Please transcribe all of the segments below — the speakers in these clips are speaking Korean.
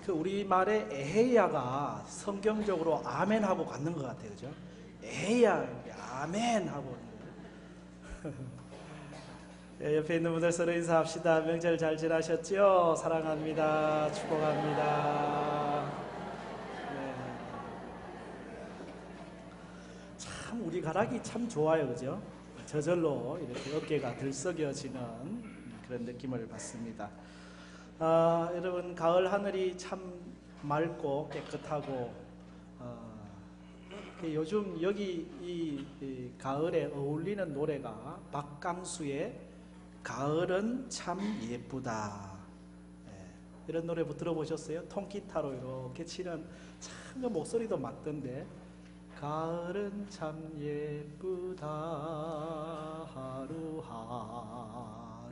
그 우리말의 에헤야가 성경적으로 아멘 하고 갖는 것 같아요. 그죠? 에헤야, 아멘 하고. 예, 옆에 있는 분들 서로 인사합시다. 명절 잘 지나셨죠? 사랑합니다. 축복합니다. 네. 참 우리 가락이 참 좋아요. 그죠? 저절로 이렇게 어깨가 들썩여지는 그런 느낌을 받습니다. 여러분, 가을 하늘이 참 맑고 깨끗하고 요즘 여기 이 가을에 어울리는 노래가 박강수의 가을은 참 예쁘다. 이런 노래 들어보셨어요? 통기타로 이렇게 치는 참 그 목소리도 맞던데, 가을은 참 예쁘다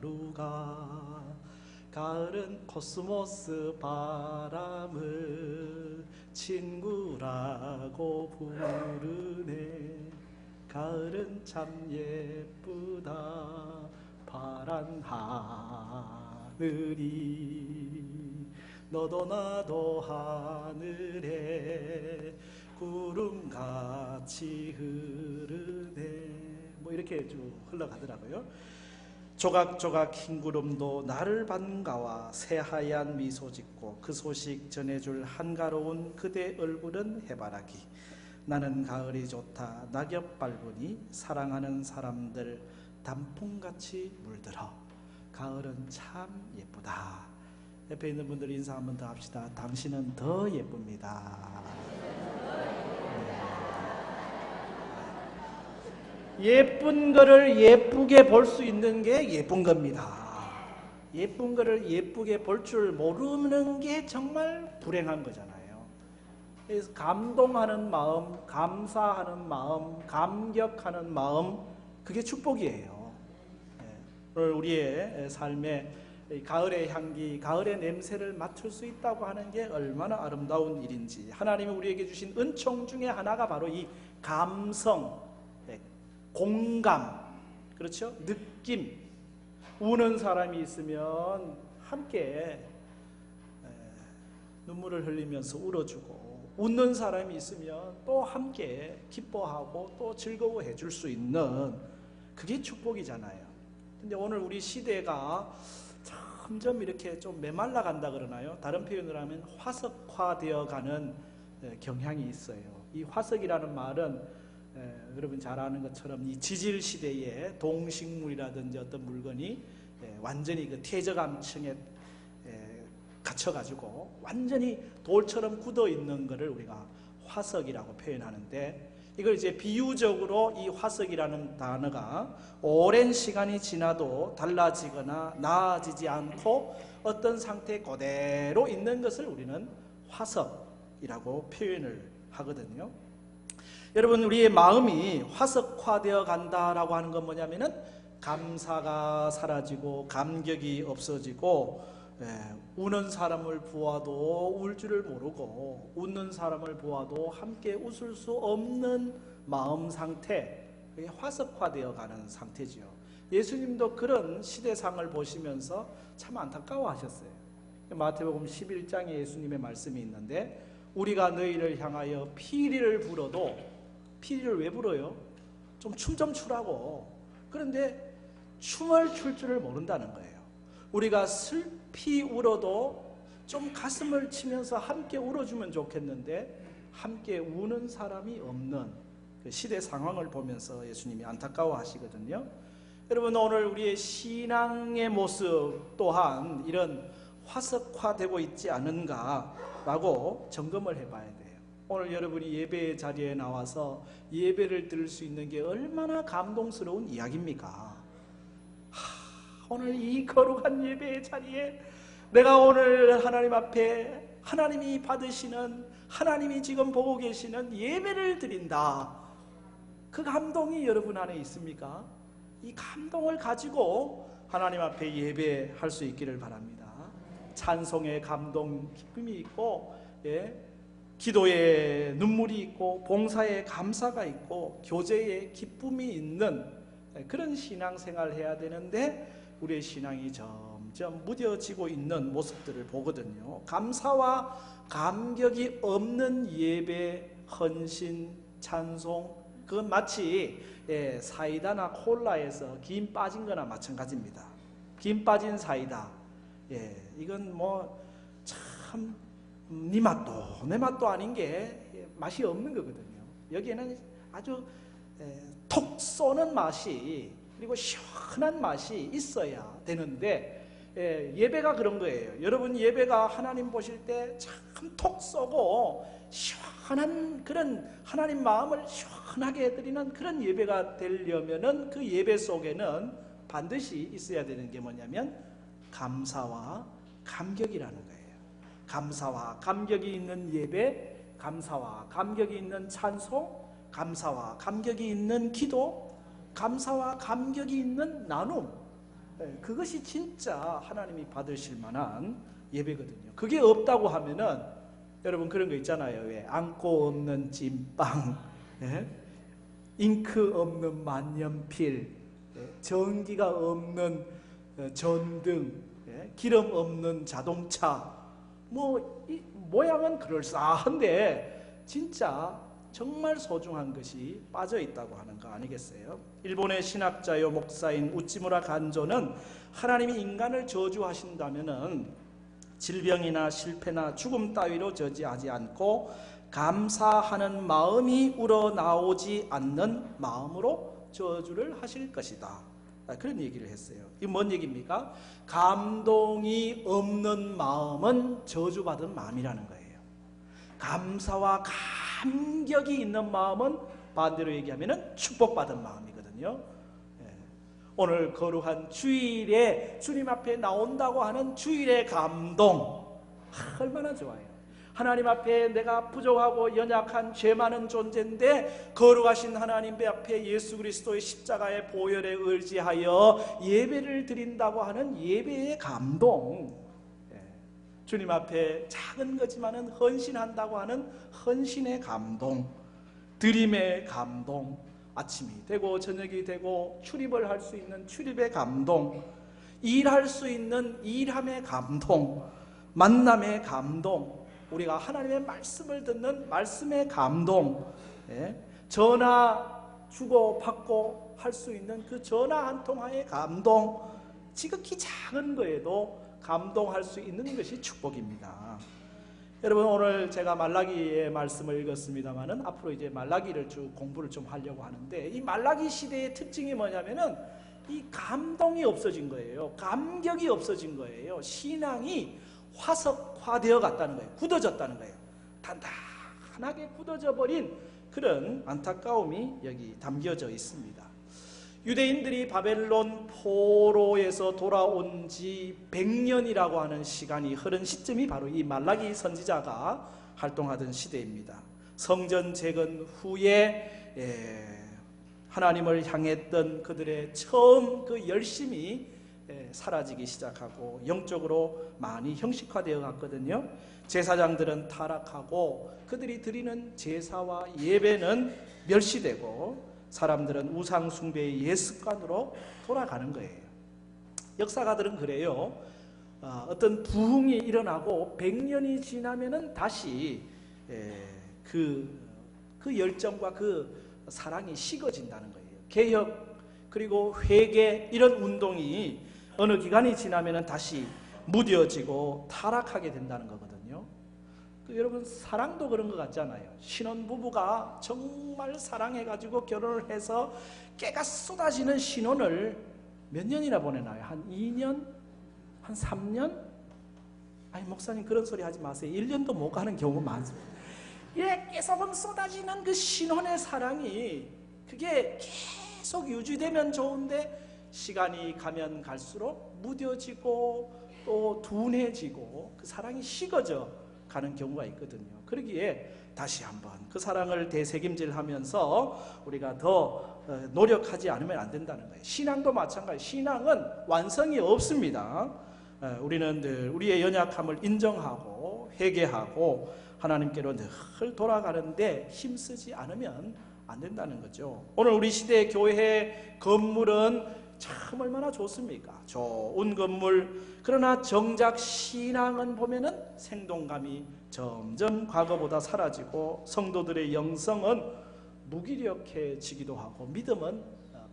하루하루가, 가을은 코스모스 바람을 친구라고 부르네, 가을은 참 예쁘다 파란 하늘이, 너도 나도 하늘에 구름같이 흐르네. 뭐 이렇게 쭉 흘러가더라고요. 조각조각 흰 구름도 나를 반가워 새하얀 미소 짓고 그 소식 전해줄 한가로운 그대 얼굴은 해바라기, 나는 가을이 좋다 낙엽 밟으니 사랑하는 사람들 단풍같이 물들어, 가을은 참 예쁘다. 옆에 있는 분들 인사 한번 더 합시다. 당신은 더 예쁩니다. 예쁜 거를 예쁘게 볼 수 있는 게 예쁜 겁니다. 예쁜 거를 예쁘게 볼 줄 모르는 게 정말 불행한 거잖아요. 그래서 감동하는 마음, 감사하는 마음, 감격하는 마음, 그게 축복이에요. 오늘 우리의 삶에 가을의 향기, 가을의 냄새를 맡을 수 있다고 하는 게 얼마나 아름다운 일인지, 하나님이 우리에게 주신 은총 중에 하나가 바로 이 감성, 공감, 그렇죠? 느낌. 우는 사람이 있으면 함께 눈물을 흘리면서 울어주고, 웃는 사람이 있으면 또 함께 기뻐하고 또 즐거워해 줄 수 있는, 그게 축복이잖아요. 근데 오늘 우리 시대가 점점 이렇게 좀 메말라 간다 그러나요? 다른 표현을 하면 화석화되어 가는 경향이 있어요. 이 화석이라는 말은 여러분 잘 아는 것처럼 이 지질 시대에 동식물이라든지 어떤 물건이 완전히 그 퇴적암층에 갇혀가지고 완전히 돌처럼 굳어 있는 것을 우리가 화석이라고 표현하는데, 이걸 이제 비유적으로 이 화석이라는 단어가 오랜 시간이 지나도 달라지거나 나아지지 않고 어떤 상태에 그대로 있는 것을 우리는 화석이라고 표현을 하거든요. 여러분, 우리의 마음이 화석화되어 간다라고 하는 건 뭐냐면은 감사가 사라지고 감격이 없어지고, 우는 사람을 보아도 울 줄을 모르고 웃는 사람을 보아도 함께 웃을 수 없는 마음 상태, 그게 화석화되어 가는 상태지요. 예수님도 그런 시대상을 보시면서 참 안타까워하셨어요. 마태복음 11장에 예수님의 말씀이 있는데, 우리가 너희를 향하여 피리를 불어도, 피리를 왜 불어요? 좀 춤 좀 추라고. 그런데 춤을 출 줄을 모른다는 거예요. 우리가 슬피 울어도 좀 가슴을 치면서 함께 울어주면 좋겠는데 함께 우는 사람이 없는 그 시대 상황을 보면서 예수님이 안타까워하시거든요. 여러분, 오늘 우리의 신앙의 모습 또한 이런 화석화되고 있지 않은가라고 점검을 해봐야 돼요. 오늘 여러분이 예배 자리에 나와서 예배를 드릴 수 있는 게 얼마나 감동스러운 이야기입니까? 오늘 이 거룩한 예배의 자리에 내가 오늘 하나님 앞에 하나님이 받으시는, 하나님이 지금 보고 계시는 예배를 드린다. 그 감동이 여러분 안에 있습니까? 이 감동을 가지고 하나님 앞에 예배할 수 있기를 바랍니다. 찬송의 감동, 기쁨이 있고, 기도의 눈물이 있고, 봉사의 감사가 있고, 교제의 기쁨이 있는 그런 신앙생활을 해야 되는데 우리의 신앙이 점점 점점 무뎌지고 있는 모습들을 보거든요. 감사와 감격이 없는 예배, 헌신, 찬송, 그건 마치 사이다나 콜라에서 김 빠진 거나 마찬가지입니다. 김 빠진 사이다, 이건 뭐 참 네 맛도 내 맛도 아닌 게 맛이 없는 거거든요. 여기에는 아주 톡 쏘는 맛이, 그리고 시원한 맛이 있어야 되는데 예배가 그런 거예요. 여러분, 예배가 하나님 보실 때 참 톡 쏘고 시원한 그런 하나님 마음을 시원하게 해드리는 그런 예배가 되려면은 그 예배 속에는 반드시 있어야 되는 게 뭐냐면 감사와 감격이라는 거예요. 감사와 감격이 있는 예배, 감사와 감격이 있는 찬송, 감사와 감격이 있는 기도, 감사와 감격이 있는 나눔, 그것이 진짜 하나님이 받으실 만한 예배거든요. 그게 없다고 하면은 여러분 그런 거 있잖아요. 왜 안고 없는 찐빵, 잉크 없는 만년필, 전기가 없는 전등, 기름 없는 자동차, 뭐 이 모양은 그럴싸한데 진짜 정말 소중한 것이 빠져 있다고 하는 거 아니겠어요? 일본의 신학자요 목사인 우찌무라 간조는 하나님이 인간을 저주하신다면은 질병이나 실패나 죽음 따위로 저지하지 않고 감사하는 마음이 우러나오지 않는 마음으로 저주를 하실 것이다. 그런 얘기를 했어요. 이게 뭔 얘기입니까? 감동이 없는 마음은 저주받은 마음이라는 거예요. 감사와 감격이 있는 마음은 반대로 얘기하면 축복받은 마음이거든요. 오늘 거룩한 주일에 주님 앞에 나온다고 하는 주일의 감동, 얼마나 좋아요. 하나님 앞에 내가 부족하고 연약한 죄 많은 존재인데 거룩하신 하나님 앞에 예수 그리스도의 십자가의 보혈에 의지하여 예배를 드린다고 하는 예배의 감동, 주님 앞에 작은 거지만은 헌신한다고 하는 헌신의 감동, 드림의 감동, 아침이 되고 저녁이 되고 출입을 할 수 있는 출입의 감동, 일할 수 있는 일함의 감동, 만남의 감동, 우리가 하나님의 말씀을 듣는 말씀의 감동, 전화 주고받고 할 수 있는 그 전화 한 통화의 감동, 지극히 작은 거에도 감동할 수 있는 것이 축복입니다. 여러분, 오늘 제가 말라기의 말씀을 읽었습니다만은 앞으로 이제 말라기를 쭉 공부를 좀 하려고 하는데, 이 말라기 시대의 특징이 뭐냐면은 이 감동이 없어진 거예요. 감격이 없어진 거예요. 신앙이 화석화되어 갔다는 거예요. 굳어졌다는 거예요. 단단하게 굳어져 버린 그런 안타까움이 여기 담겨져 있습니다. 유대인들이 바벨론 포로에서 돌아온 지 100년이라고 하는 시간이 흐른 시점이 바로 이 말라기 선지자가 활동하던 시대입니다. 성전 재건 후에 하나님을 향했던 그들의 처음 그 열심이 사라지기 시작하고 영적으로 많이 형식화되어 갔거든요. 제사장들은 타락하고 그들이 드리는 제사와 예배는 멸시되고 사람들은 우상 숭배의 옛습관으로 돌아가는 거예요. 역사가들은 그래요. 어떤 부흥이 일어나고 100년이 지나면은 다시 그 열정과 그 사랑이 식어진다는 거예요. 개혁 그리고 회개 이런 운동이 어느 기간이 지나면은 다시 무뎌지고 타락하게 된다는 거거든요. 여러분, 사랑도 그런 것 같잖아요. 신혼부부가 정말 사랑해가지고 결혼을 해서 깨가 쏟아지는 신혼을 몇 년이나 보내나요? 한 2년? 한 3년? 아니, 목사님 그런 소리 하지 마세요. 1년도 못 가는 경우가 많습니다. 이렇게 계속 쏟아지는 그 신혼의 사랑이 그게 계속 유지되면 좋은데 시간이 가면 갈수록 무뎌지고 또 둔해지고 그 사랑이 식어져 가는 경우가 있거든요. 그러기에 다시 한번 그 사랑을 되새김질하면서 우리가 더 노력하지 않으면 안 된다는 거예요. 신앙도 마찬가지. 신앙은 완성이 없습니다. 우리는 늘 우리의 연약함을 인정하고 회개하고 하나님께로 늘 돌아가는데 힘쓰지 않으면 안 된다는 거죠. 오늘 우리 시대의 교회 건물은 참 얼마나 좋습니까? 좋은 건물. 그러나 정작 신앙은 보면은 생동감이 점점 과거보다 사라지고 성도들의 영성은 무기력해지기도 하고 믿음은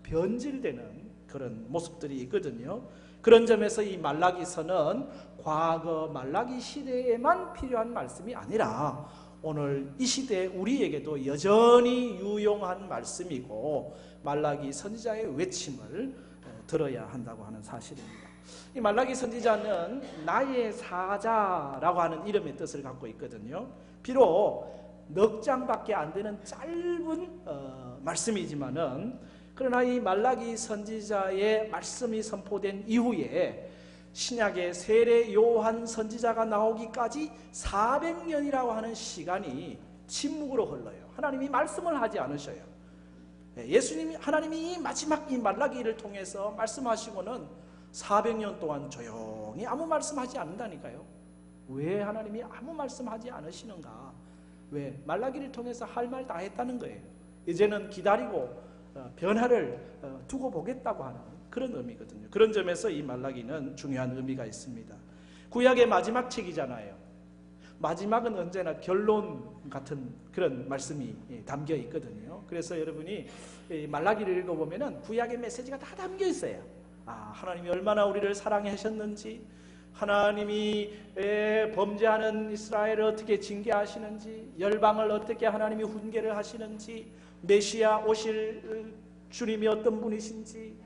변질되는 그런 모습들이 있거든요. 그런 점에서 이 말라기서는 과거 말라기 시대에만 필요한 말씀이 아니라 오늘 이 시대 우리에게도 여전히 유용한 말씀이고 말라기 선지자의 외침을 들어야 한다고 하는 사실입니다. 이 말라기 선지자는 나의 사자라고 하는 이름의 뜻을 갖고 있거든요. 비록 넉 장밖에 안 되는 짧은 말씀이지만은 그러나 이 말라기 선지자의 말씀이 선포된 이후에 신약의 세례 요한 선지자가 나오기까지 400년이라고 하는 시간이 침묵으로 흘러요. 하나님이 말씀을 하지 않으셔요. 예수님이 하나님이 마지막 이 말라기를 통해서 말씀하시고는 400년 동안 조용히 아무 말씀하지 않는다니까요. 왜 하나님이 아무 말씀하지 않으시는가? 왜? 말라기를 통해서 할 말 다 했다는 거예요. 이제는 기다리고 변화를 두고 보겠다고 하는 그런 의미거든요. 그런 점에서 이 말라기는 중요한 의미가 있습니다. 구약의 마지막 책이잖아요. 마지막은 언제나 결론 같은 그런 말씀이 담겨 있거든요. 그래서 여러분이 말라기를 읽어보면 구약의 메시지가 다 담겨 있어요. 하나님이 얼마나 우리를 사랑하셨는지, 하나님이 범죄하는 이스라엘을 어떻게 징계하시는지, 열방을 어떻게 하나님이 훈계를 하시는지, 메시아 오실 주님이 어떤 분이신지,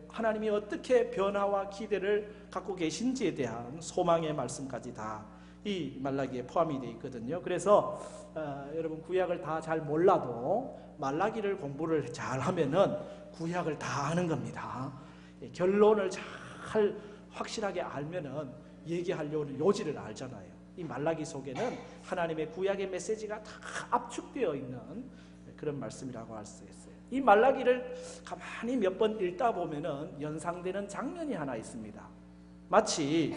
하나님이 어떻게 변화와 기대를 갖고 계신지에 대한 소망의 말씀까지 다 이 말라기에 포함이 되어 있거든요. 그래서 여러분 구약을 다 잘 몰라도 말라기를 공부를 잘 하면은 구약을 다 아는 겁니다. 결론을 잘 확실하게 알면은 얘기하려는 요지를 알잖아요. 이 말라기 속에는 하나님의 구약의 메시지가 다 압축되어 있는 그런 말씀이라고 할 수 있어요. 이 말라기를 가만히 몇 번 읽다 보면은 연상되는 장면이 하나 있습니다. 마치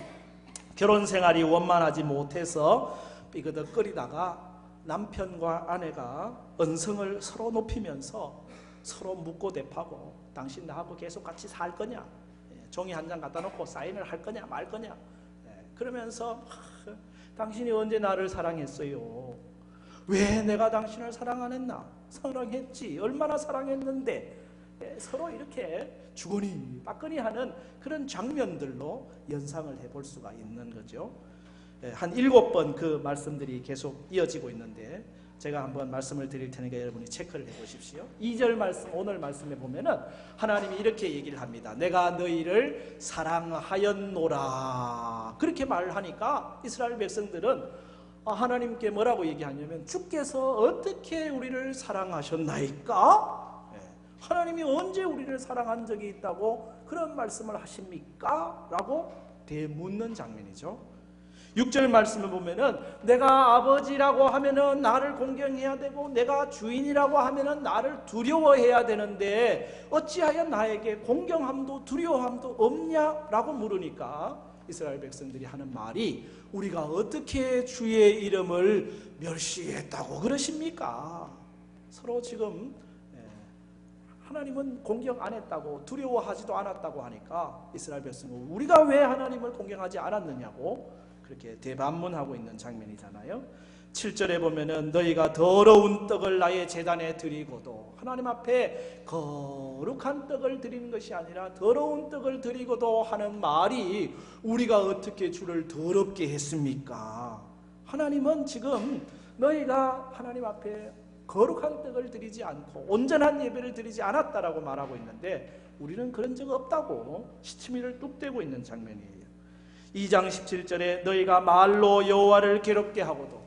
결혼 생활이 원만하지 못해서 삐그덕거리다가 남편과 아내가 언성을 서로 높이면서 서로 묻고 대파고 당신 나하고 계속 같이 살 거냐? 종이 한 장 갖다 놓고 사인을 할 거냐 말 거냐? 그러면서 당신이 언제 나를 사랑했어요? 왜 내가 당신을 사랑 안 했나? 사랑했지. 얼마나 사랑했는데. 서로 이렇게 주거니 빠거니 하는 그런 장면들로 연상을 해볼 수가 있는 거죠. 한 7번 그 말씀들이 계속 이어지고 있는데 제가 한번 말씀을 드릴 테니까 여러분이 체크를 해보십시오. 2절 말씀, 오늘 말씀에 보면은 하나님이 이렇게 얘기를 합니다. 내가 너희를 사랑하였노라. 그렇게 말을 하니까 이스라엘 백성들은 하나님께 뭐라고 얘기하냐면 주께서 어떻게 우리를 사랑하셨나이까? 하나님이 언제 우리를 사랑한 적이 있다고 그런 말씀을 하십니까? 라고 되묻는 장면이죠. 6절 말씀을 보면은 내가 아버지라고 하면은 나를 공경해야 되고 내가 주인이라고 하면은 나를 두려워해야 되는데 어찌하여 나에게 공경함도 두려워함도 없냐라고 물으니까 이스라엘 백성들이 하는 말이 우리가 어떻게 주의 이름을 멸시했다고 그러십니까? 서로 지금 하나님은 공경 안 했다고 두려워하지도 않았다고 하니까 이스라엘 백성은 우리가 왜 하나님을 공경하지 않았느냐고 그렇게 대반문하고 있는 장면이잖아요. 7절에 보면은 너희가 더러운 떡을 나의 제단에 드리고도 하나님 앞에 거룩한 떡을 드리는 것이 아니라 더러운 떡을 드리고도 하는 말이 우리가 어떻게 주를 더럽게 했습니까? 하나님은 지금 너희가 하나님 앞에 거룩한 떡을 드리지 않고 온전한 예배를 드리지 않았다라고 말하고 있는데 우리는 그런 적 없다고 시치미를 뚝 떼고 있는 장면이에요. 2장 17절에 너희가 말로 여호와를 괴롭게 하고도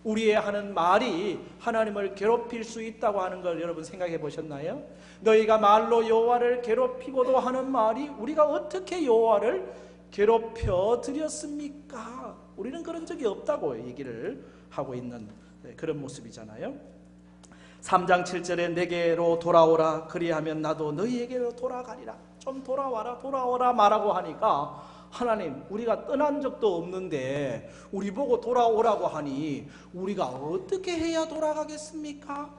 우리의 하는 말이 하나님을 괴롭힐 수 있다고 하는 걸 여러분 생각해 보셨나요? 너희가 말로 여호와를 괴롭히고도 하는 말이 우리가 어떻게 여호와를 괴롭혀 드렸습니까? 우리는 그런 적이 없다고 얘기를 하고 있는 그런 모습이잖아요. 3장 7절에 내게로 돌아오라 그리하면 나도 너희에게로 돌아가리라. 좀 돌아와라 말하고 하니까 하나님 우리가 떠난 적도 없는데 우리 보고 돌아오라고 하니 우리가 어떻게 해야 돌아가겠습니까?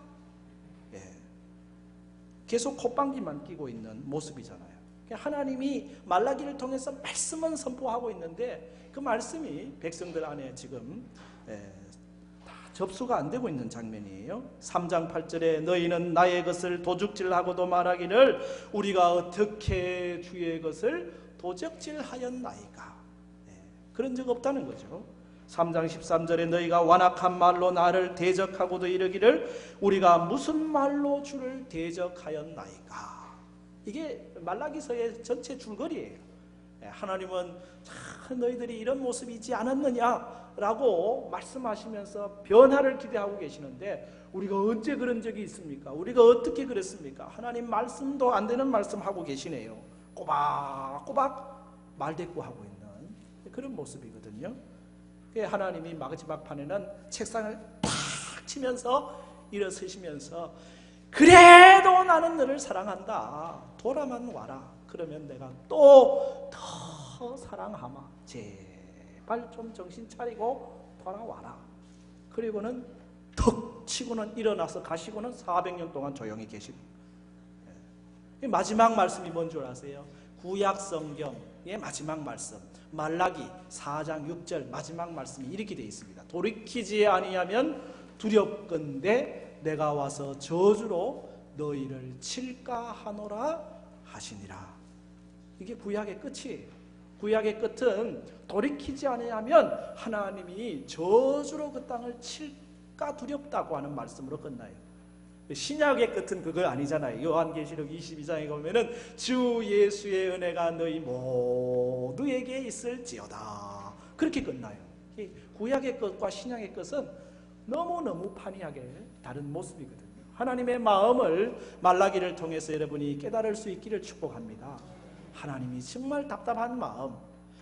계속 콧방귀만 끼고 있는 모습이잖아요. 하나님이 말라기를 통해서 말씀은 선포하고 있는데 그 말씀이 백성들 안에 지금 다 접수가 안 되고 있는 장면이에요. 3장 8절에 너희는 나의 것을 도적질하고도 말하기를 우리가 어떻게 주의 것을 도적질하였나이까. 그런 적 없다는 거죠. 3장 13절에 너희가 완악한 말로 나를 대적하고도 이르기를 우리가 무슨 말로 주를 대적하였나이까. 이게 말라기서의 전체 줄거리예요. 하나님은 너희들이 이런 모습이지 않았느냐라고 말씀하시면서 변화를 기대하고 계시는데 우리가 언제 그런 적이 있습니까? 우리가 어떻게 그랬습니까? 하나님 말씀도 안 되는 말씀하고 계시네요. 꼬박꼬박 말대꾸하고 있는 그런 모습이거든요. 하나님이 마지막 판에는 책상을 탁 치면서 일어서시면서 그래도 나는 너를 사랑한다. 돌아만 와라. 그러면 내가 또 더 사랑하마. 제발 좀 정신 차리고 돌아와라. 그리고는 턱 치고는 일어나서 가시고는 400년 동안 조용히 계시고. 마지막 말씀이 뭔 줄 아세요? 구약 성경의 마지막 말씀 말라기 4장 6절 마지막 말씀이 이렇게 되어 있습니다. 돌이키지 아니하면 두렵건대 내가 와서 저주로 너희를 칠까 하노라 하시니라. 이게 구약의 끝이에요. 구약의 끝은 돌이키지 아니하면 하나님이 저주로 그 땅을 칠까 두렵다고 하는 말씀으로 끝나요. 신약의 끝은 그거 아니잖아요. 요한계시록 22장에 보면은 주 예수의 은혜가 너희 모두에게 있을지어다. 그렇게 끝나요. 구약의 끝과 신약의 끝은 너무너무 판이하게 다른 모습이거든요. 하나님의 마음을 말라기를 통해서 여러분이 깨달을 수 있기를 축복합니다. 하나님이 정말 답답한 마음.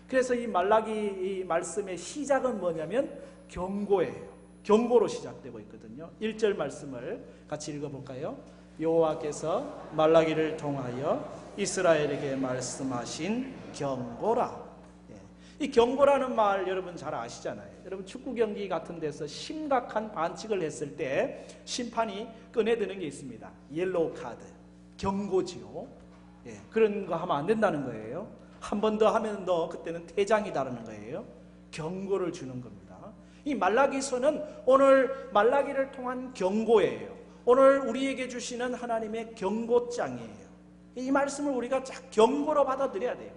그래서 이 말라기 이 말씀의 시작은 뭐냐면 경고예요. 경고로 시작되고 있거든요. 1절 말씀을 같이 읽어볼까요? 여호와께서 말라기를 통하여 이스라엘에게 말씀하신 경고라. 이 경고라는 말 여러분 잘 아시잖아요. 여러분 축구 경기 같은 데서 심각한 반칙을 했을 때 심판이 꺼내드는 게 있습니다. 옐로우 카드, 경고지요. 그런 거 하면 안 된다는 거예요. 한 번 더 하면 너 그때는 퇴장이다라는 거예요. 경고를 주는 겁니다. 이 말라기서는 오늘 말라기를 통한 경고예요. 오늘 우리에게 주시는 하나님의 경고장이에요. 이 말씀을 우리가 경고로 받아들여야 돼요.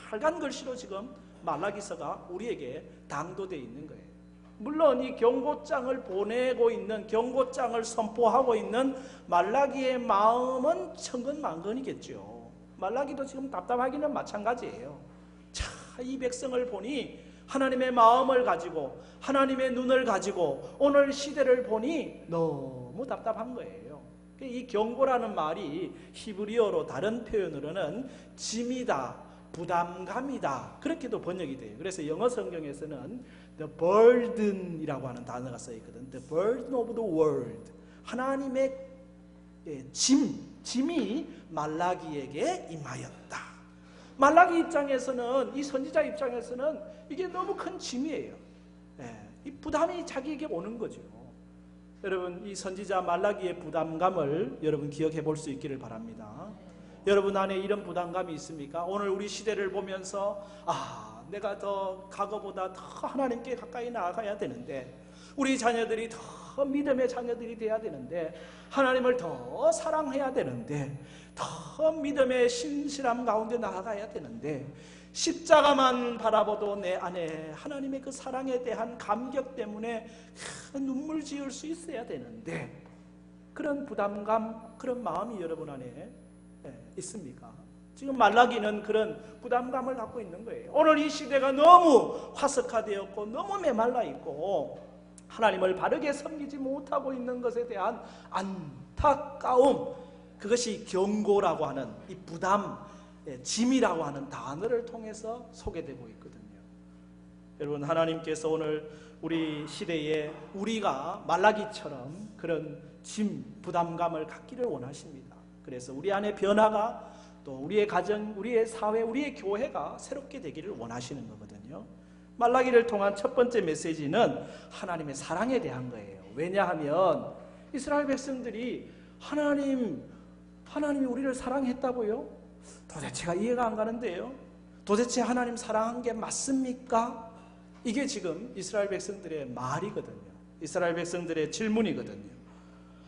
빨간 글씨로 지금 말라기서가 우리에게 당도되어 있는 거예요. 물론 이 경고장을 보내고 있는, 경고장을 선포하고 있는 말라기의 마음은 천근만근이겠죠. 말라기도 지금 답답하기는 마찬가지예요. 자, 이 백성을 보니 하나님의 마음을 가지고 하나님의 눈을 가지고 오늘 시대를 보니 너무 답답한 거예요. 이 경고라는 말이 히브리어로 다른 표현으로는 짐이다, 부담감이다 그렇게도 번역이 돼요. 그래서 영어 성경에서는 the burden이라고 하는 단어가 써 있거든. The burden of the world. 하나님의 짐이 말라기에게 임하였다. 말라기 입장에서는, 이 선지자 입장에서는 이게 너무 큰 짐이에요. 이 부담이 자기에게 오는 거죠. 여러분, 이 선지자 말라기의 부담감을 여러분 기억해 볼 수 있기를 바랍니다. 여러분 안에 이런 부담감이 있습니까? 오늘 우리 시대를 보면서 내가 더 과거보다 더 하나님께 가까이 나아가야 되는데, 우리 자녀들이 더 믿음의 자녀들이 돼야 되는데, 하나님을 더 사랑해야 되는데, 더 믿음의 신실함 가운데 나아가야 되는데, 십자가만 바라보도 내 안에 하나님의 그 사랑에 대한 감격 때문에 눈물 지을 수 있어야 되는데, 그런 부담감, 그런 마음이 여러분 안에 있습니까? 지금 말라기는 그런 부담감을 갖고 있는 거예요. 오늘 이 시대가 너무 화석화되었고 너무 메말라 있고 하나님을 바르게 섬기지 못하고 있는 것에 대한 안타까움, 그것이 경고라고 하는 이 부담, 짐이라고 하는 단어를 통해서 소개되고 있거든요. 여러분, 하나님께서 오늘 우리 시대에 우리가 말라기처럼 그런 짐, 부담감을 갖기를 원하십니다. 그래서 우리 안에 변화가, 또 우리의 가정, 우리의 사회, 우리의 교회가 새롭게 되기를 원하시는 거거든요. 말라기를 통한 첫 번째 메시지는 하나님의 사랑에 대한 거예요. 왜냐하면 이스라엘 백성들이 하나님이 우리를 사랑했다고요? 도대체가 이해가 안 가는데요. 도대체 하나님 사랑한 게 맞습니까? 이게 지금 이스라엘 백성들의 말이거든요. 이스라엘 백성들의 질문이거든요.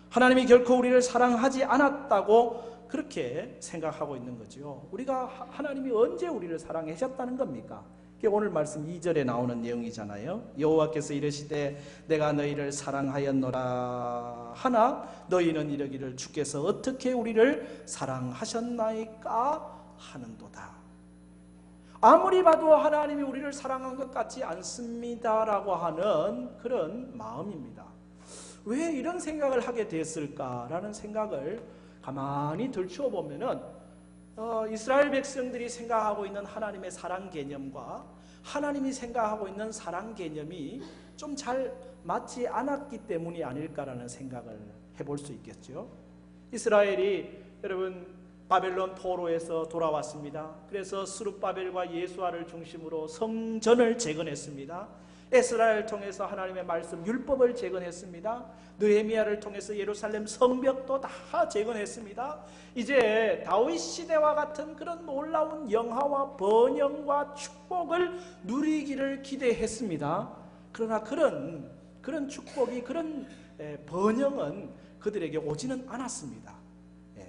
하나님이 결코 우리를 사랑하지 않았다고 그렇게 생각하고 있는 거죠. 우리가 하나님이 언제 우리를 사랑하셨다는 겁니까? 그게 오늘 말씀 2절에 나오는 내용이잖아요. 여호와께서 이르시되 내가 너희를 사랑하였노라 하나 너희는 이르기를 주께서 어떻게 우리를 사랑하셨나이까 하는도다. 아무리 봐도 하나님이 우리를 사랑한 것 같지 않습니다라고 하는 그런 마음입니다. 왜 이런 생각을 하게 됐을까라는 생각을 가만히 들추어 보면은 이스라엘 백성들이 생각하고 있는 하나님의 사랑 개념과 하나님이 생각하고 있는 사랑 개념이 좀 잘 맞지 않았기 때문이 아닐까라는 생각을 해볼 수 있겠죠. 이스라엘이 여러분 바벨론 포로에서 돌아왔습니다. 그래서 스룹바벨과 예수아를 중심으로 성전을 재건했습니다. 에스라를 통해서 하나님의 말씀 율법을 재건했습니다. 느헤미야를 통해서 예루살렘 성벽도 다 재건했습니다. 이제 다윗 시대와 같은 그런 놀라운 영화와 번영과 축복을 누리기를 기대했습니다. 그러나 그런 축복이 그런 번영은 그들에게 오지는 않았습니다.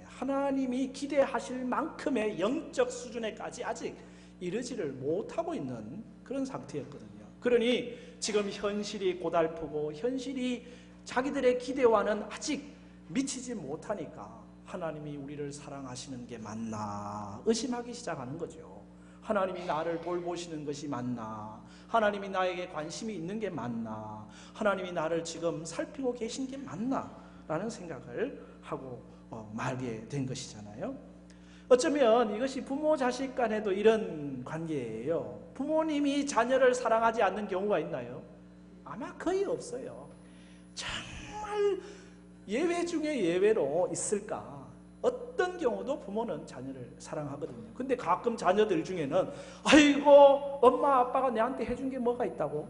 하나님이 기대하실 만큼의 영적 수준에까지 아직 이르지를 못하고 있는 그런 상태였거든요. 그러니 지금 현실이 고달프고 현실이 자기들의 기대와는 아직 미치지 못하니까 하나님이 우리를 사랑하시는 게 맞나 의심하기 시작하는 거죠. 하나님이 나를 돌보시는 것이 맞나? 하나님이 나에게 관심이 있는 게 맞나? 하나님이 나를 지금 살피고 계신 게 맞나? 라는 생각을 하고 말게 된 것이잖아요. 어쩌면 이것이 부모 자식 간에도 이런 관계예요. 부모님이 자녀를 사랑하지 않는 경우가 있나요? 아마 거의 없어요. 정말 예외 중에 예외로 있을까? 어떤 경우도 부모는 자녀를 사랑하거든요. 근데 가끔 자녀들 중에는 아이고 엄마 아빠가 내한테 해준 게 뭐가 있다고?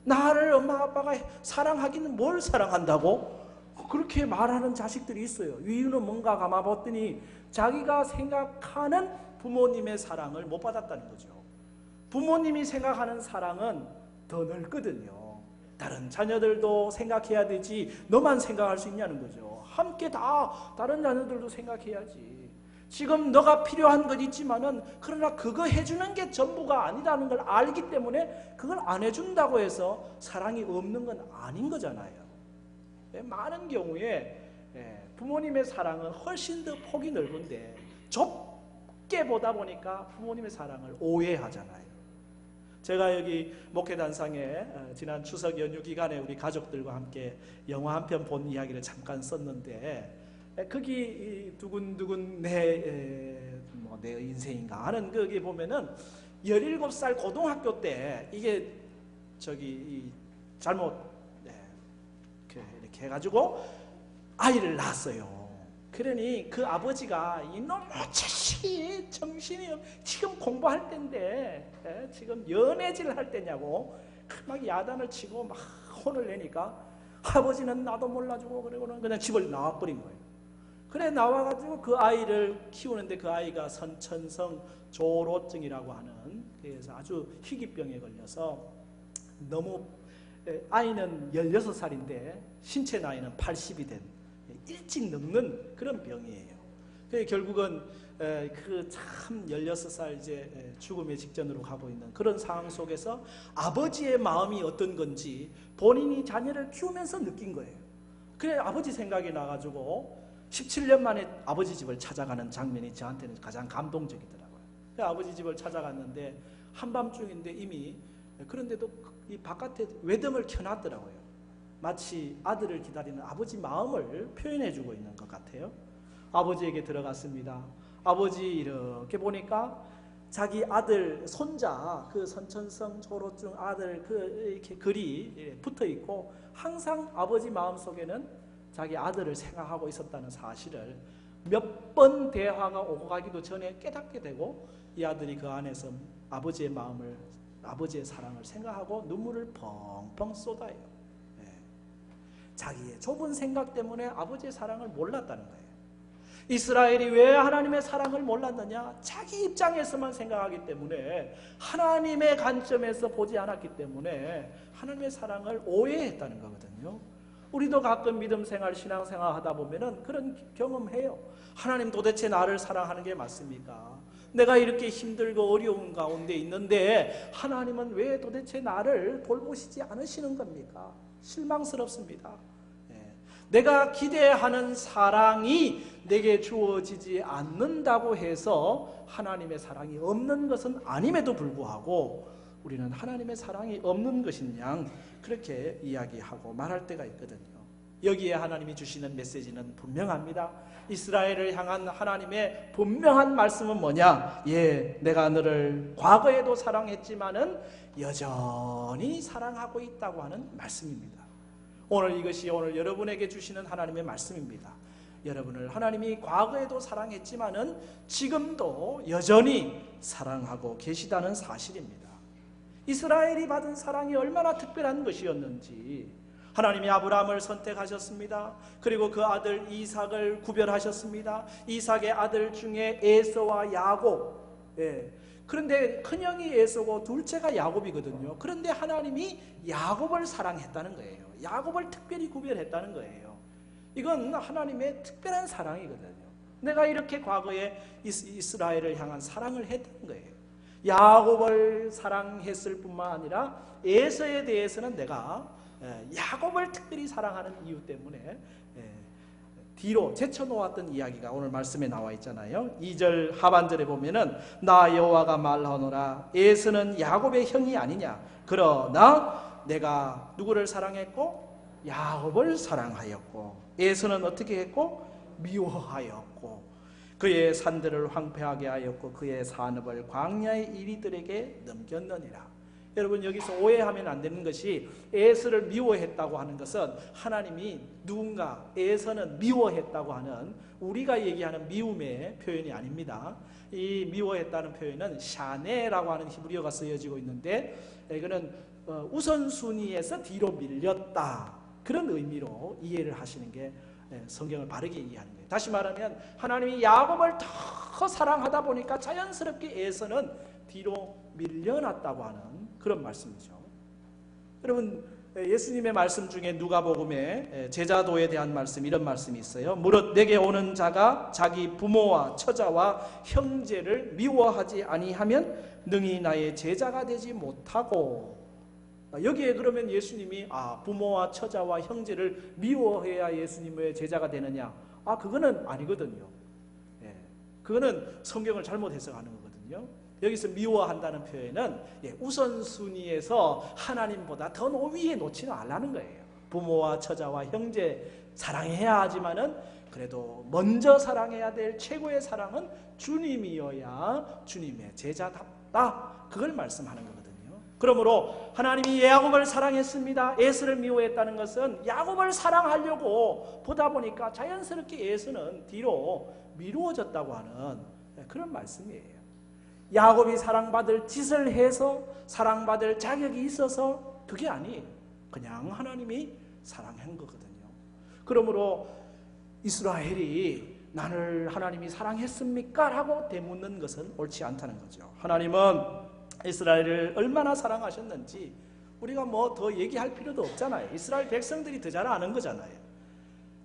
나를 엄마 아빠가 사랑하기는 뭘 사랑한다고? 그렇게 말하는 자식들이 있어요. 이유는 뭔가 감아봤더니 자기가 생각하는 부모님의 사랑을 못 받았다는 거죠. 부모님이 생각하는 사랑은 더 넓거든요. 다른 자녀들도 생각해야 되지 너만 생각할 수 있냐는 거죠. 함께 다 다른 자녀들도 생각해야지. 지금 너가 필요한 것 있지만은 그러나 그거 해주는 게 전부가 아니라는 걸 알기 때문에 그걸 안 해준다고 해서 사랑이 없는 건 아닌 거잖아요. 많은 경우에 부모님의 사랑은 훨씬 더 폭이 넓은데 좁게 보다 보니까 부모님의 사랑을 오해하잖아요. 제가 여기 목회단상에 지난 추석 연휴 기간에 우리 가족들과 함께 영화 한 편 본 이야기를 잠깐 썼는데 거기 두근두근 내 인생인가 하는 거기 보면은 17살 고등학교 때 이게 잘못 이렇게 해가지고 아이를 낳았어요. 그러니 그 아버지가 이놈의 자식이 정신이 지금 공부할 때인데 지금 연애질 할 때냐고 막 야단을 치고 막 혼을 내니까 아버지는 나도 몰라주고 그러고는 그냥 집을 나와버린 거예요. 그래 나와가지고 그 아이를 키우는데 그 아이가 선천성 조로증이라고 하는 그래서 아주 희귀병에 걸려서 너무 아이는 16살인데 신체 나이는 80이 된 일찍 늙는 그런 병이에요. 결국은 그 참 16살 이제 죽음의 직전으로 가고 있는 그런 상황 속에서 아버지의 마음이 어떤 건지 본인이 자녀를 키우면서 느낀 거예요. 그래 아버지 생각이 나가지고 17년 만에 아버지 집을 찾아가는 장면이 저한테는 가장 감동적이더라고요. 아버지 집을 찾아갔는데 한밤중인데 이미 그런데도 이 바깥에 외등을 켜놨더라고요. 마치 아들을 기다리는 아버지 마음을 표현해주고 있는 것 같아요. 아버지에게 들어갔습니다. 아버지 이렇게 보니까 자기 아들 손자 그 선천성 조로증 아들 이렇게 글이 붙어 있고 항상 아버지 마음 속에는 자기 아들을 생각하고 있었다는 사실을 몇 번 대화가 오고 가기도 전에 깨닫게 되고 이 아들이 그 안에서 아버지의 마음을 아버지의 사랑을 생각하고 눈물을 펑펑 쏟아요. 자기의 좁은 생각 때문에 아버지의 사랑을 몰랐다는 거예요. 이스라엘이 왜 하나님의 사랑을 몰랐느냐? 자기 입장에서만 생각하기 때문에, 하나님의 관점에서 보지 않았기 때문에 하나님의 사랑을 오해했다는 거거든요. 우리도 가끔 믿음 생활, 신앙 생활 하다 보면은 그런 경험해요. 하나님 도대체 나를 사랑하는 게 맞습니까? 내가 이렇게 힘들고 어려운 가운데 있는데 하나님은 왜 도대체 나를 돌보시지 않으시는 겁니까? 실망스럽습니다. 내가 기대하는 사랑이 내게 주어지지 않는다고 해서 하나님의 사랑이 없는 것은 아님에도 불구하고 우리는 하나님의 사랑이 없는 것인 양 그렇게 이야기하고 말할 때가 있거든요. 여기에 하나님이 주시는 메시지는 분명합니다. 이스라엘을 향한 하나님의 분명한 말씀은 뭐냐? 내가 너를 과거에도 사랑했지만은 여전히 사랑하고 있다고 하는 말씀입니다. 오늘 이것이 오늘 여러분에게 주시는 하나님의 말씀입니다. 여러분을 하나님이 과거에도 사랑했지만은 지금도 여전히 사랑하고 계시다는 사실입니다. 이스라엘이 받은 사랑이 얼마나 특별한 것이었는지, 하나님이 아브라함을 선택하셨습니다. 그리고 그 아들 이삭을 구별하셨습니다. 이삭의 아들 중에 에서와 야곱, 그런데 큰형이 에서고 둘째가 야곱이거든요. 그런데 하나님이 야곱을 사랑했다는 거예요. 야곱을 특별히 구별했다는 거예요. 이건 하나님의 특별한 사랑이거든요. 내가 이렇게 과거에 이스라엘을 향한 사랑을 했다는 거예요. 야곱을 사랑했을 뿐만 아니라 에서에 대해서는 내가 야곱을 특별히 사랑하는 이유 때문에 뒤로 제쳐놓았던 이야기가 오늘 말씀에 나와 있잖아요. 2절 하반절에 보면은 나 여호와가 말하노라 에서는 야곱의 형이 아니냐. 그러나 내가 누구를 사랑했고? 야곱을 사랑하였고, 에서는 어떻게 했고? 미워하였고, 그의 산들을 황폐하게 하였고 그의 산업을 광야의 이리들에게 넘겼느니라. 여러분, 여기서 오해하면 안 되는 것이 에서를 미워했다고 하는 것은 하나님이 누군가 에서는 미워했다고 하는 우리가 얘기하는 미움의 표현이 아닙니다. 이 미워했다는 표현은 샤네라고 하는 히브리어가 쓰여지고 있는데, 이거는 우선순위에서 뒤로 밀렸다, 그런 의미로 이해를 하시는 게 성경을 바르게 이해하는 거예요. 다시 말하면 하나님이 야곱을 더 사랑하다 보니까 자연스럽게 에서는 뒤로 밀려났다고 하는 그런 말씀이죠. 여러분, 예수님의 말씀 중에 누가복음에 제자도에 대한 말씀, 이런 말씀이 있어요. 무릇 내게 오는 자가 자기 부모와 처자와 형제를 미워하지 아니하면 능히 나의 제자가 되지 못하고, 여기에 그러면 예수님이 부모와 처자와 형제를 미워해야 예수님의 제자가 되느냐? 그거는 아니거든요. 그거는 성경을 잘못 해석하는 거거든요. 여기서 미워한다는 표현은 우선순위에서 하나님보다 더 위에 놓지는 않으라는 거예요. 부모와 처자와 형제 사랑해야 하지만은 그래도 먼저 사랑해야 될 최고의 사랑은 주님이어야 주님의 제자답다, 그걸 말씀하는 거거든요. 그러므로 하나님이 야곱을 사랑했습니다. 에서를 미워했다는 것은 야곱을 사랑하려고 보다 보니까 자연스럽게 에서는 뒤로 미루어졌다고 하는 그런 말씀이에요. 야곱이 사랑받을 짓을 해서 사랑받을 자격이 있어서 그게 아니에요. 그냥 하나님이 사랑한 거거든요. 그러므로 이스라엘이 나를 하나님이 사랑했습니까? 라고 되묻는 것은 옳지 않다는 거죠. 하나님은 이스라엘을 얼마나 사랑하셨는지 우리가 뭐 더 얘기할 필요도 없잖아요. 이스라엘 백성들이 더 잘 아는 거잖아요.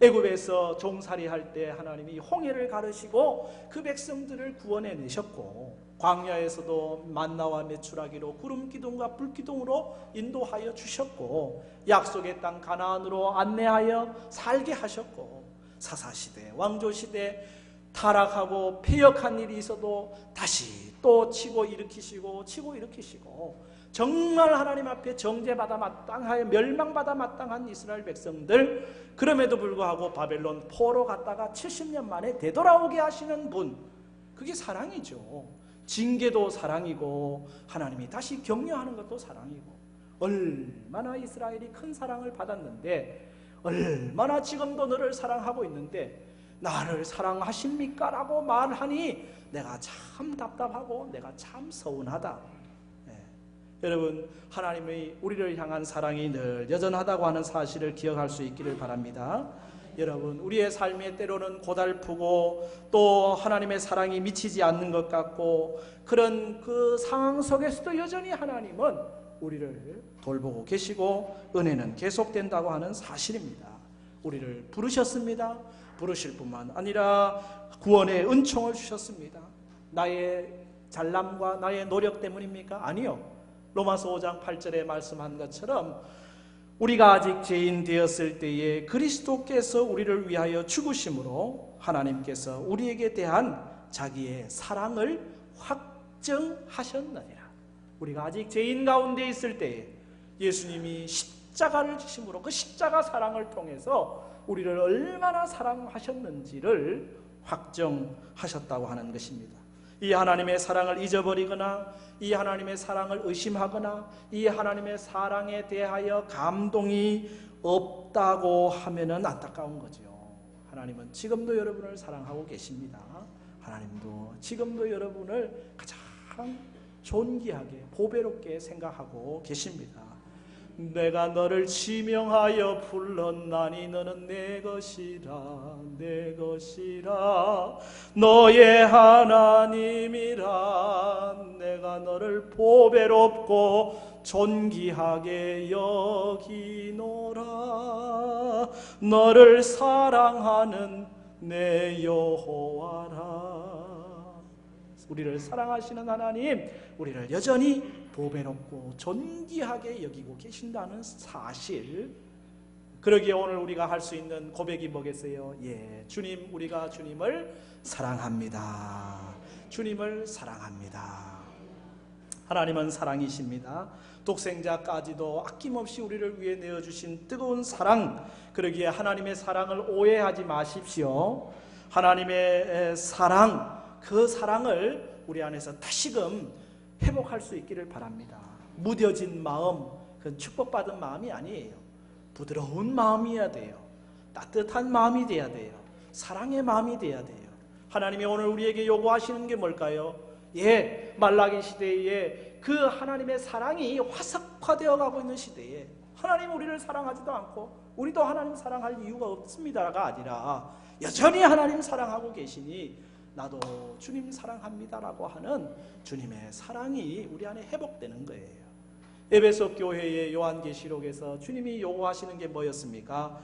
애굽에서 종살이할 때 하나님이 홍해를 가르시고 그 백성들을 구원해 내셨고, 광야에서도 만나와 메추라기로 구름 기둥과 불 기둥으로 인도하여 주셨고, 약속의 땅 가나안으로 안내하여 살게 하셨고, 사사시대 왕조시대 타락하고 패역한 일이 있어도 다시 또 치고 일으키시고 정말 하나님 앞에 정죄받아 마땅하여 멸망받아 마땅한 이스라엘 백성들, 그럼에도 불구하고 바벨론 포로 갔다가 70년 만에 되돌아오게 하시는 분, 그게 사랑이죠. 징계도 사랑이고 하나님이 다시 격려하는 것도 사랑이고, 얼마나 이스라엘이 큰 사랑을 받았는데, 얼마나 지금도 너를 사랑하고 있는데 나를 사랑하십니까? 라고 말하니 내가 참 답답하고 내가 참 서운하다. 여러분, 하나님의 우리를 향한 사랑이 늘 여전하다고 하는 사실을 기억할 수 있기를 바랍니다. 여러분, 우리의 삶에 때로는 고달프고 또 하나님의 사랑이 미치지 않는 것 같고 그런 그 상황 속에서도 여전히 하나님은 우리를 돌보고 계시고 은혜는 계속된다고 하는 사실입니다. 우리를 부르셨습니다. 부르실 뿐만 아니라 구원의 은총을 주셨습니다. 나의 잘남과 나의 노력 때문입니까? 아니요. 로마서 5장 8절에 말씀한 것처럼 우리가 아직 죄인 되었을 때에 그리스도께서 우리를 위하여 죽으심으로 하나님께서 우리에게 대한 자기의 사랑을 확증하셨느니라. 우리가 아직 죄인 가운데 있을 때에 예수님이 십자가를 지심으로 그 십자가 사랑을 통해서 우리를 얼마나 사랑하셨는지를 확정하셨다고 하는 것입니다. 이 하나님의 사랑을 잊어버리거나 이 하나님의 사랑을 의심하거나 이 하나님의 사랑에 대하여 감동이 없다고 하면은 안타까운 거죠. 하나님은 지금도 여러분을 사랑하고 계십니다. 하나님도 지금도 여러분을 가장 존귀하게 보배롭게 생각하고 계십니다. 내가 너를 지명하여 불렀나니 너는 내 것이라 내 것이라 너의 하나님이라. 내가 너를 보배롭고 존귀하게 여기노라. 너를 사랑하는 내 여호와라. 우리를 사랑하시는 하나님, 우리를 여전히 보배롭고 존귀하게 여기고 계신다는 사실, 그러기에 오늘 우리가 할 수 있는 고백이 뭐겠어요? 예, 주님, 우리가 주님을 사랑합니다. 주님을 사랑합니다. 하나님은 사랑이십니다. 독생자까지도 아낌없이 우리를 위해 내어주신 뜨거운 사랑, 그러기에 하나님의 사랑을 오해하지 마십시오. 하나님의 사랑, 그 사랑을 우리 안에서 다시금 회복할 수 있기를 바랍니다. 무뎌진 마음, 그건 축복받은 마음이 아니에요. 부드러운 마음이어야 돼요. 따뜻한 마음이 돼야 돼요. 사랑의 마음이 돼야 돼요. 하나님이 오늘 우리에게 요구하시는 게 뭘까요? 예, 말라기 시대에 그 하나님의 사랑이 화석화되어 가고 있는 시대에 하나님 우리를 사랑하지도 않고 우리도 하나님 사랑할 이유가 없습니다가 아니라 여전히 하나님 사랑하고 계시니 나도 주님 사랑합니다라고 하는 주님의 사랑이 우리 안에 회복되는 거예요. 에베소 교회의 요한계시록에서 주님이 요구하시는 게 뭐였습니까?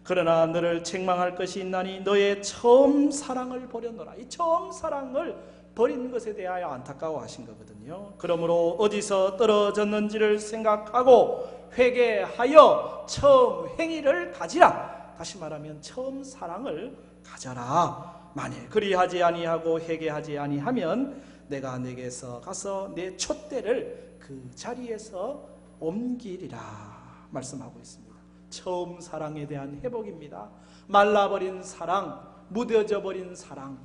그러나 너를 책망할 것이 있나니 너의 처음 사랑을 버렸노라. 이 처음 사랑을 버린 것에 대하여 안타까워하신 거거든요. 그러므로 어디서 떨어졌는지를 생각하고 회개하여 처음 행위를 가지라. 다시 말하면 처음 사랑을 가져라. 만일 그리하지 아니하고 회개하지 아니하면 내가 내게서 가서 내 촛대를 그 자리에서 옮기리라 말씀하고 있습니다. 처음 사랑에 대한 회복입니다. 말라버린 사랑, 무뎌져 버린 사랑,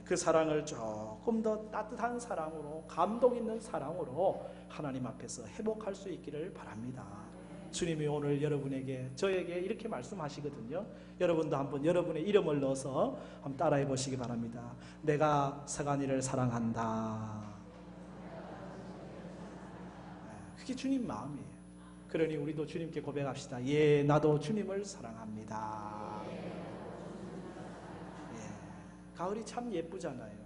그 사랑을 조금 더 따뜻한 사랑으로, 감동 있는 사랑으로 하나님 앞에서 회복할 수 있기를 바랍니다. 주님이 오늘 여러분에게, 저에게 이렇게 말씀하시거든요. 여러분도 한번 여러분의 이름을 넣어서 한번 따라해 보시기 바랍니다. 내가 서간이를 사랑한다. 그게 주님 마음이에요. 그러니 우리도 주님께 고백합시다. 예, 나도 주님을 사랑합니다. 예, 가을이 참 예쁘잖아요.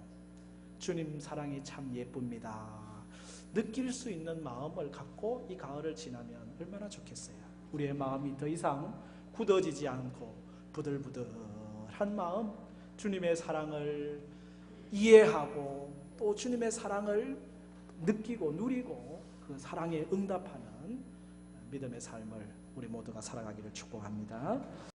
주님 사랑이 참 예쁩니다. 느낄 수 있는 마음을 갖고 이 가을을 지나면 얼마나 좋겠어요. 우리의 마음이 더 이상 굳어지지 않고 부들부들한 마음, 주님의 사랑을 이해하고 또 주님의 사랑을 느끼고 누리고 그 사랑에 응답하는 믿음의 삶을 우리 모두가 살아가기를 축복합니다.